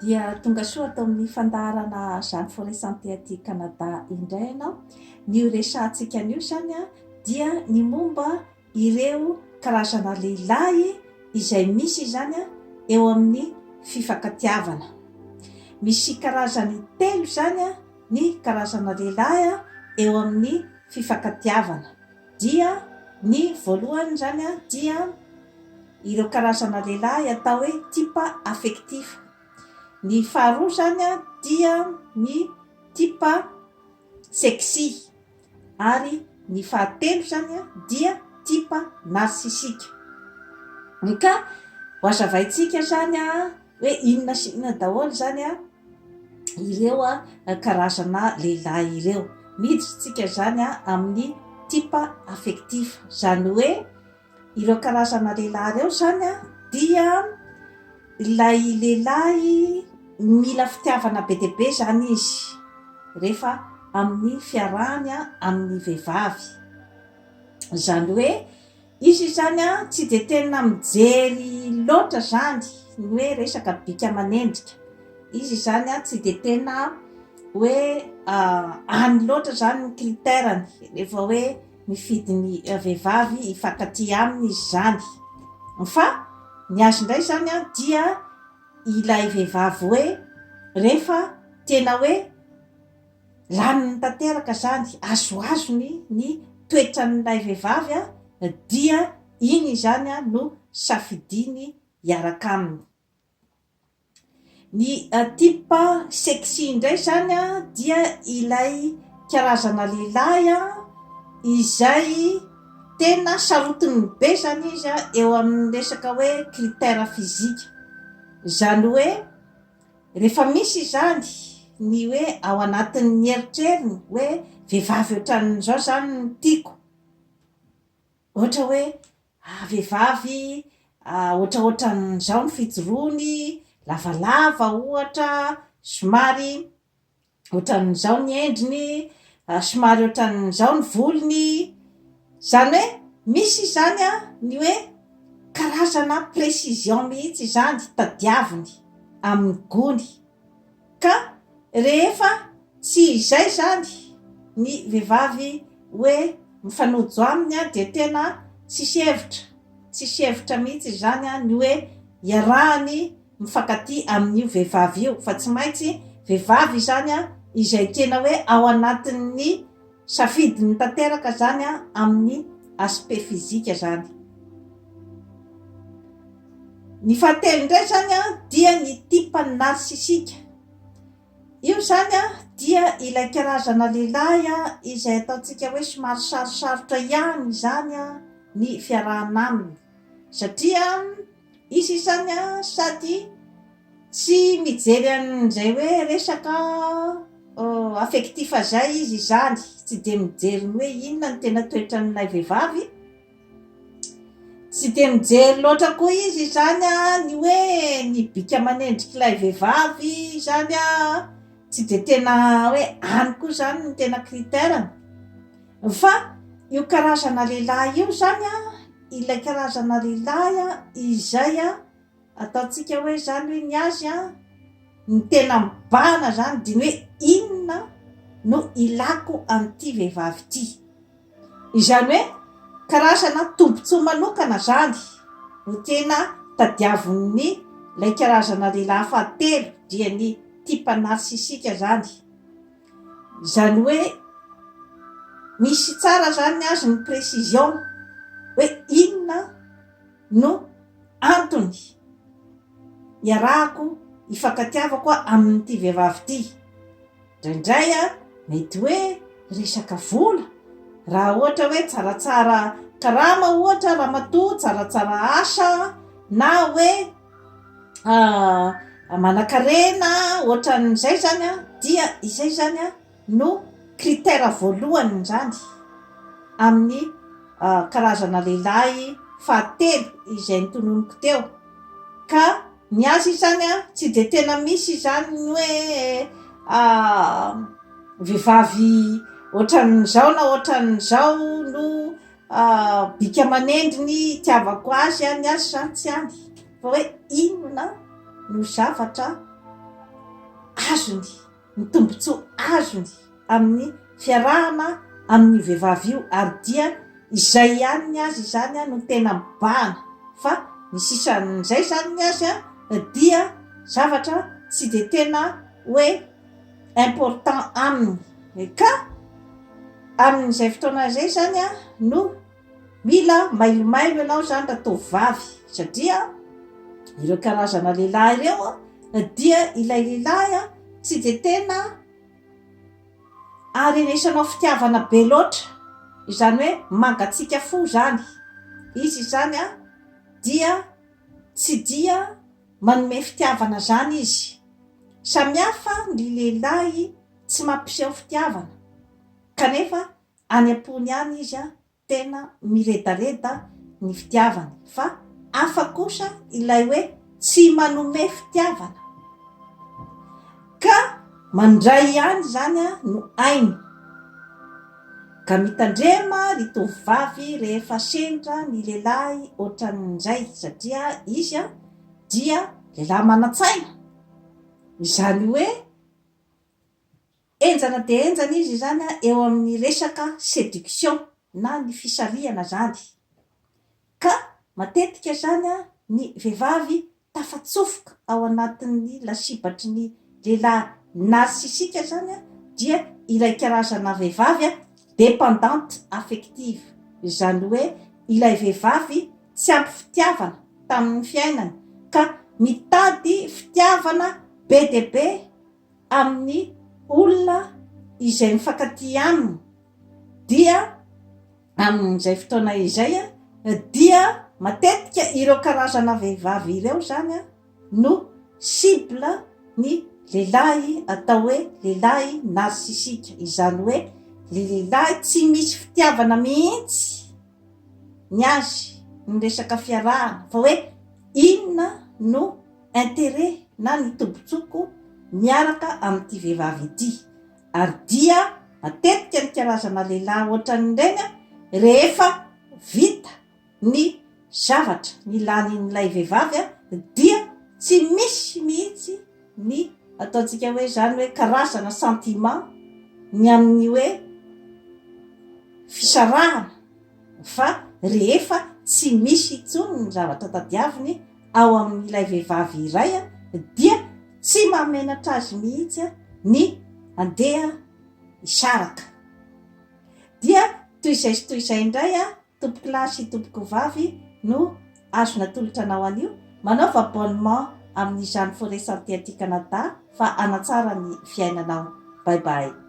dia tonga soa atao amin'ny fandaharana Jeanne Forêt Santé aty Canada indray ianao. Ny resahantsika an'io zany a dia ny momba ireo karazana lehilahy izay misy zany a eo amin'ny fifankatiavana. Misy karazany telo zany a ny karazana lehilahy eo amin'ny fifankatiavana. Dia ny voalohany zany a dia ireo karazana lehilahy atao hoe type affectif. Ny faharoa zany a dia ny type sexy ary ny fahatelo zany a dia type narcissika. Ka hoazavaintsika zany a hoe inona sy inona daholo zany a ireo karazana lehilahy ireo. Miditsika zany a amin'ny type affectif, zany hoe ireo karazana lehilahy ireo zany a dia ilay lehilahy mila fitiavana be dia be zany izy rehefa amin'ny fiarahany amin'ny vehivavy. Zany hoe izy zany a tsy dia tena mijery loatra zany ny hoe resaka bika aman'endrika. Izy zany a tsy dia tena hoe any loatra zany ny kriterany rehefa hoe mifidy ny vehivavy hifankatia aminy izy zany. Fa ny azy indray zany a dia ilay vehivavy hoe rehefa tena hoe laniny tanteraka zany azoazony ny toetran'ilay vehivavy dia iny zany no safidiny hiaraka aminy. Ny type sexy indray zany dia ilay karazana lehilahy izay tena sarotiny be zany izy eo amin'ny resaka hoe critère fizika. Zany hoe rehefa misy zany ny hoe ao anatin'ny eritreriny hoe vehivavy ohatran'izao zany no tiako, ohatra hoe vehivavy ohatraohatran'izao ny fijoroany, lavalava ohatra, somary ohatran'izao ny endriny, somary ohatran'izao ny volony. Zany hoe misy zany ny hoe karazana précision mihitsy zany tadiaviny amin'ny gony. Ka rehefa tsy izay zany ny vehivavy hoe mifanojo aminy dia tena tsisy hevitra mihitsy zany ny hoe iarahany mifankatia amin'io vehivavy io. Fa tsy maintsy vehivavy zany izay tena hoe ao anatin'ny safidiny tanteraka zany amin'ny aspect fizika zany. Ny fahatelo indray zany dia ny type narcissika. Io zany dia ilay karazana lehilahy izay ataontsika hoe somary sarosarotra ihany zany ny fiarahana aminy. Satria izy zany sady tsy mijery an'izay hoe resaka affectif zay izy zany, tsy dia mijery ny hoe inona ny tena toetran'ilay vehivavy, tsy dia mijery loatra koa izy zany ny hoe ny bika aman'endrik'ilay vehivavy zany tsy dia tena hoe any koa zany ny tena kriterany. Fa io karazana lehilahy io zany ilay karazana lehilahy izay ataontsika hoe zany hoe ny azy ny tena mibahana zany diny hoe inona no ilako an'ity vehivavy ity. Izany hoe karazana tombontsoa manokana zany no tena tadiavin'ny ilay karazana lehilahy fahatelo dia ny type narcissika zany. Zany hoe misy tsara zany azy ny précision hoe inona no antony iarahako hifankatiavako amin'ity vehivavy ity. Indraindray mety hoe resaka vola, raha ohatra hoe tsaratsara karama ohatra, ramatoa tsaratsara asa, na hoe manan-karena ohatran'izay zany dia izay zany no critère voalohany zany amin'ny karazana lehilahy fahatelo izay nitononiko teo. Ka ny azy zany tsy dia tena misy zany ny hoe vehivavy ohatran'izao na ohatran'izao no bika aman'endriny tiavako azy ny azy zany tsy any, fa hoe inona no zavatra azony ny tombontsoa azony amin'ny fiarahana amin'ny vehivavy io ary dia izay ihany azy izany no tena mibahana fa ny sisan'izay zany azy dia zavatra tsy de tena hoe important aminy ka amin'izay fotoana izay zany no mila mailomailo ianao zany raha tovovavy satria ireo karazana lehilahy ireo dia ilay lehilahy tsy de tena arenesanao fitiavana be loatra izany hoe mangatsika fo zany izy zany dia tsy dia manome fitiavana zany izy samihafa ny lehilahy tsy mampiseho fitiavana kanefa any am-pony any izy tena miredareda ny fitiavana fa hafa kosa ilay hoe tsy manome fitiavana ka mandray ihany zany no ainy ka mitandrema ry tovovavy rehefa sendra ny lehilahy ohatran'izay satria izy dia lehilahy manan-tsaina izany hoe enjana de enjana izy zany eo amin'ny resaka séduction na ny fisarihana zany ka matetika zany ny vehivavy tafatsofoka ao anatin'ny lasibatry ny lehilahy narsisika zany dia ilay karazana vehivavy dépendante affective izany hoe ilay vehivavy tsy ampy fitiavana tamin'ny fiainany ka mitady fitiavana be de be amin'ny olona izay mifankatia aminy dia amin'izay fotoana izay dia matetika ireo karazana vehivavy ireo zany no cible ny lehilahy atao hoe lehilahy narsisika izany hoe lehilahy tsy misy fitiavana mihitsy ny azy ny resaka fiarahana fa hoe inona no intérêt na ny tombotsoko miaraka amin'ity vehivavy ity ary dia matetika ny karazana lehilahy ohatran'ireny rehefa vita ny zavatra milanin'ilay vehivavy dia tsy misy mihitsy ny ataontsika hoe zany hoe karazana sentiment ny amin'ny hoe fisarahana fa rehefa tsy misy intsony ny zavatra tadiaviny ao amin'ilay vehivavy iray dia tsy mamenatra azy mihitsy ny andeha isaraka dia toy izay sy toy izay indray tompoko lahy sy tompoko vavy no azo natolotra anao anio manaova abonnement amin'izany forêt santé aty Canada fa hanatsara ny fiainanao. Bye bye.